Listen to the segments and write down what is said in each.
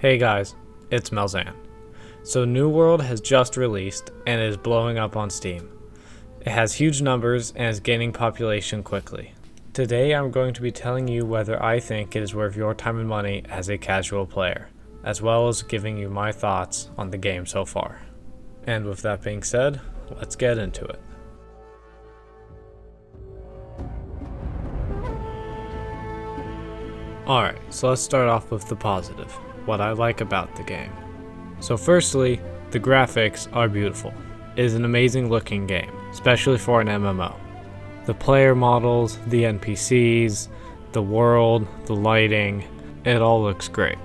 Hey guys, it's Mel'zan. So New World has just released and is blowing up on Steam. It has huge numbers and is gaining population quickly. Today I'm going to be telling you whether I think it is worth your time and money as a casual player, as well as giving you my thoughts on the game so far. And with that being said, let's get into it. Alright, so let's start off with the positive, what I like about the game. So firstly, the graphics are beautiful. It is an amazing looking game, especially for an MMO. The player models, the NPCs, the world, the lighting, it all looks great.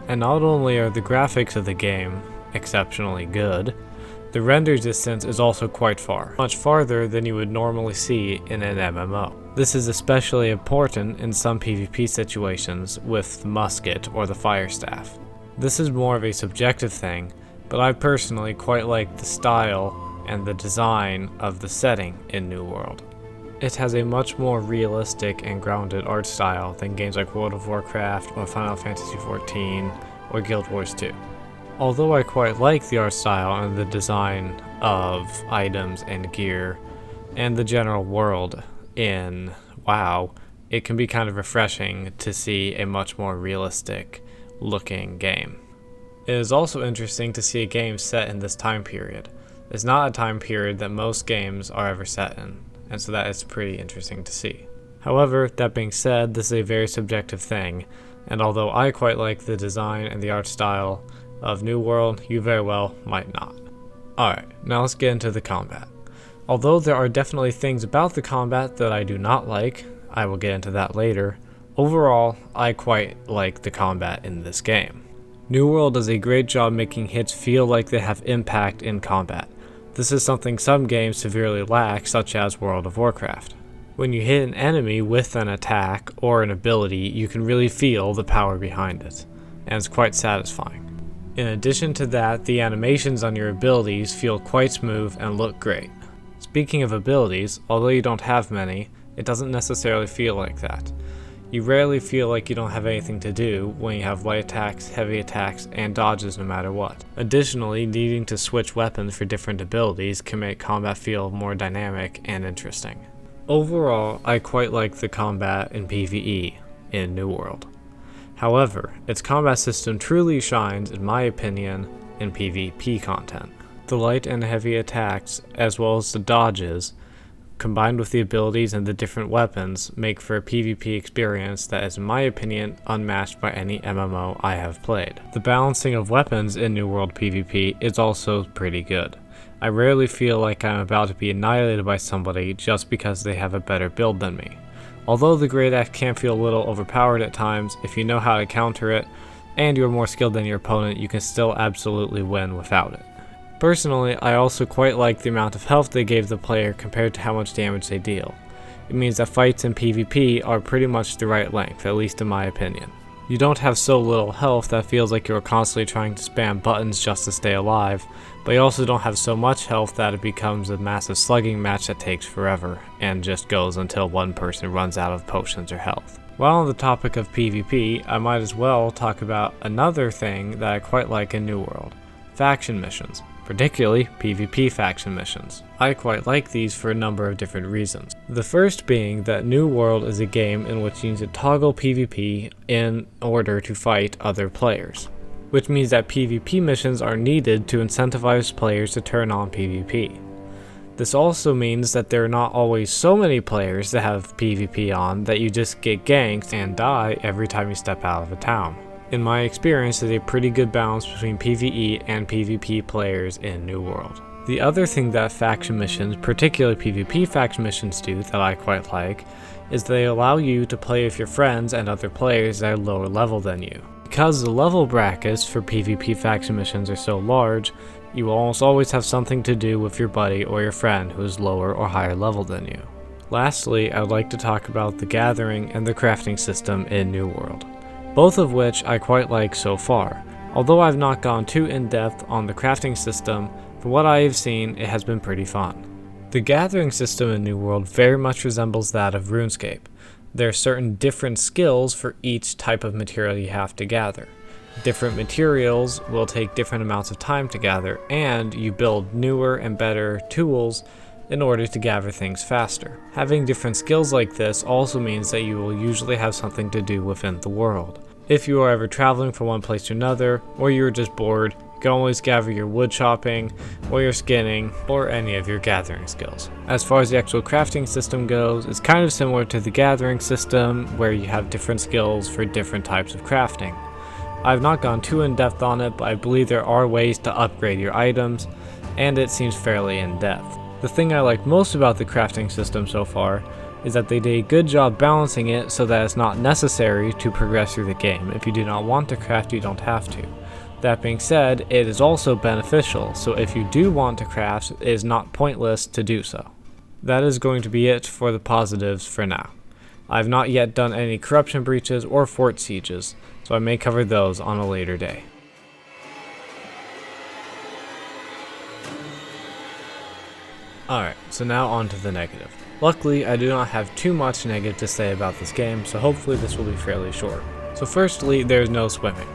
And not only are the graphics of the game exceptionally good, the render distance is also quite far, much farther than you would normally see in an MMO. This is especially important in some PvP situations with the musket or the fire staff. This is more of a subjective thing, but I personally quite like the style and the design of the setting in New World. It has a much more realistic and grounded art style than games like World of Warcraft or Final Fantasy XIV or Guild Wars 2. Although I quite like the art style and the design of items and gear and the general world in WoW, it can be kind of refreshing to see a much more realistic looking game. It is also interesting to see a game set in this time period. It's not a time period that most games are ever set in, and so that is pretty interesting to see. However, that being said, this is a very subjective thing, and although I quite like the design and the art style of New World, you very well might not. Alright, now let's get into the combat. Although there are definitely things about the combat that I do not like, I will get into that later, overall, I quite like the combat in this game. New World does a great job making hits feel like they have impact in combat. This is something some games severely lack, such as World of Warcraft. When you hit an enemy with an attack or an ability, you can really feel the power behind it, and it's quite satisfying. In addition to that, the animations on your abilities feel quite smooth and look great. Speaking of abilities, although you don't have many, it doesn't necessarily feel like that. You rarely feel like you don't have anything to do when you have light attacks, heavy attacks, and dodges no matter what. Additionally, needing to switch weapons for different abilities can make combat feel more dynamic and interesting. Overall, I quite like the combat in PvE in New World. However, its combat system truly shines, in my opinion, in PvP content. The light and heavy attacks, as well as the dodges, combined with the abilities and the different weapons, make for a PvP experience that is, in my opinion, unmatched by any MMO I have played. The balancing of weapons in New World PvP is also pretty good. I rarely feel like I'm about to be annihilated by somebody just because they have a better build than me. Although the Great Axe can feel a little overpowered at times, if you know how to counter it, and you're more skilled than your opponent, you can still absolutely win without it. Personally, I also quite like the amount of health they gave the player compared to how much damage they deal. It means that fights in PvP are pretty much the right length, at least in my opinion. You don't have so little health that feels like you're constantly trying to spam buttons just to stay alive, but you also don't have so much health that it becomes a massive slugging match that takes forever, and just goes until one person runs out of potions or health. While on the topic of PvP, I might as well talk about another thing that I quite like in New World: faction missions. Particularly PvP faction missions. I quite like these for a number of different reasons. The first being that New World is a game in which you need to toggle PvP in order to fight other players, which means that PvP missions are needed to incentivize players to turn on PvP. This also means that there are not always so many players that have PvP on that you just get ganked and die every time you step out of a town. In my experience, there's a pretty good balance between PvE and PvP players in New World. The other thing that faction missions, particularly PvP faction missions, do that I quite like, is they allow you to play with your friends and other players at a lower level than you. Because the level brackets for PvP faction missions are so large, you will almost always have something to do with your buddy or your friend who is lower or higher level than you. Lastly, I would like to talk about the gathering and the crafting system in New World, both of which I quite like so far. Although I've not gone too in-depth on the crafting system, from what I have seen, it has been pretty fun. The gathering system in New World very much resembles that of RuneScape. There are certain different skills for each type of material you have to gather. Different materials will take different amounts of time to gather, and you build newer and better tools in order to gather things faster. Having different skills like this also means that you will usually have something to do within the world. If you are ever traveling from one place to another, or you're just bored, you can always gather your wood chopping, or your skinning, or any of your gathering skills. As far as the actual crafting system goes, it's kind of similar to the gathering system, where you have different skills for different types of crafting. I've not gone too in depth on it, but I believe there are ways to upgrade your items, and it seems fairly in depth. The thing I like most about the crafting system so far is that they did a good job balancing it so that it's not necessary to progress through the game. If you do not want to craft, you don't have to. That being said, it is also beneficial, so if you do want to craft, it is not pointless to do so. That is going to be it for the positives for now. I've not yet done any corruption breaches or fort sieges, so I may cover those on a later day. Alright, so now on to the negative. Luckily, I do not have too much negative to say about this game, so hopefully this will be fairly short. So firstly, there's no swimming.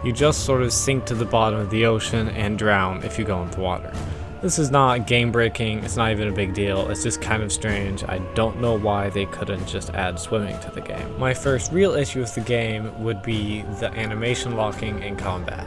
You just sort of sink to the bottom of the ocean and drown if you go into water. This is not game breaking, it's not even a big deal, it's just kind of strange. I don't know why they couldn't just add swimming to the game. My first real issue with the game would be the animation locking in combat.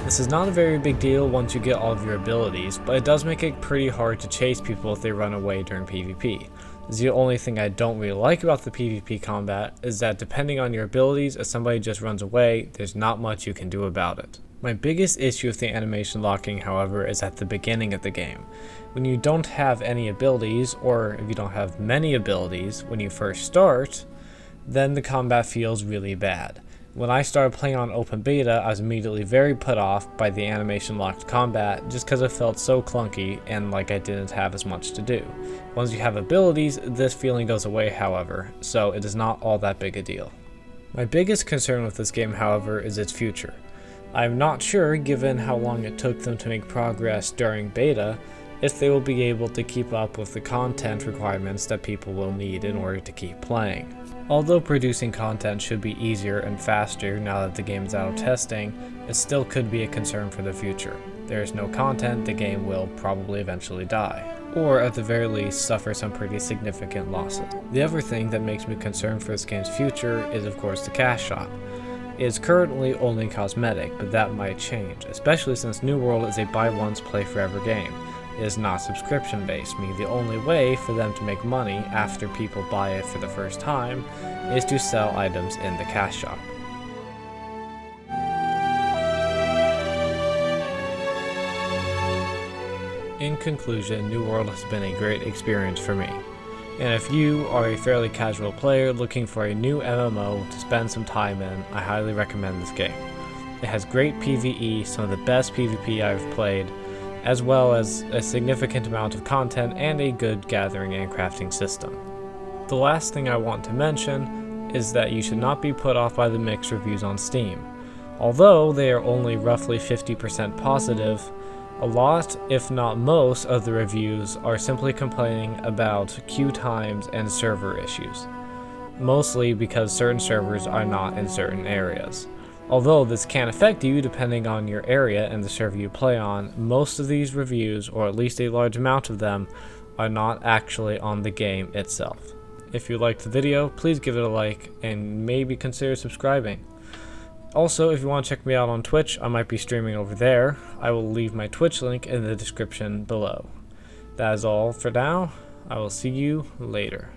This is not a very big deal once you get all of your abilities, but it does make it pretty hard to chase people if they run away during PvP. The only thing I don't really like about the PvP combat is that depending on your abilities, if somebody just runs away, there's not much you can do about it. My biggest issue with the animation locking, however, is at the beginning of the game. When you don't have any abilities, or if you don't have many abilities when you first start, then the combat feels really bad. When I started playing on open beta, I was immediately very put off by the animation locked combat just because it felt so clunky and like I didn't have as much to do. Once you have abilities, this feeling goes away, however, so it is not all that big a deal. My biggest concern with this game, however, is its future. I'm not sure, given how long it took them to make progress during beta, if they will be able to keep up with the content requirements that people will need in order to keep playing. Although producing content should be easier and faster now that the game is out of testing, it still could be a concern for the future. If there is no content, the game will probably eventually die, or at the very least suffer some pretty significant losses. The other thing that makes me concerned for this game's future is of course the cash shop. It is currently only cosmetic, but that might change, especially since New World is a buy once play forever game. It is not subscription based, meaning the only way for them to make money after people buy it for the first time is to sell items in the cash shop. In conclusion, New World has been a great experience for me. And if you are a fairly casual player looking for a new MMO to spend some time in, I highly recommend this game. It has great PvE, some of the best PvP I've played, as well as a significant amount of content and a good gathering and crafting system. The last thing I want to mention is that you should not be put off by the mixed reviews on Steam. Although they are only roughly 50% positive, a lot, if not most, of the reviews are simply complaining about queue times and server issues, mostly because certain servers are not in certain areas. Although this can affect you depending on your area and the server you play on, most of these reviews, or at least a large amount of them, are not actually on the game itself. If you liked the video, please give it a like and maybe consider subscribing. Also, if you want to check me out on Twitch, I might be streaming over there. I will leave my Twitch link in the description below. That is all for now. I will see you later.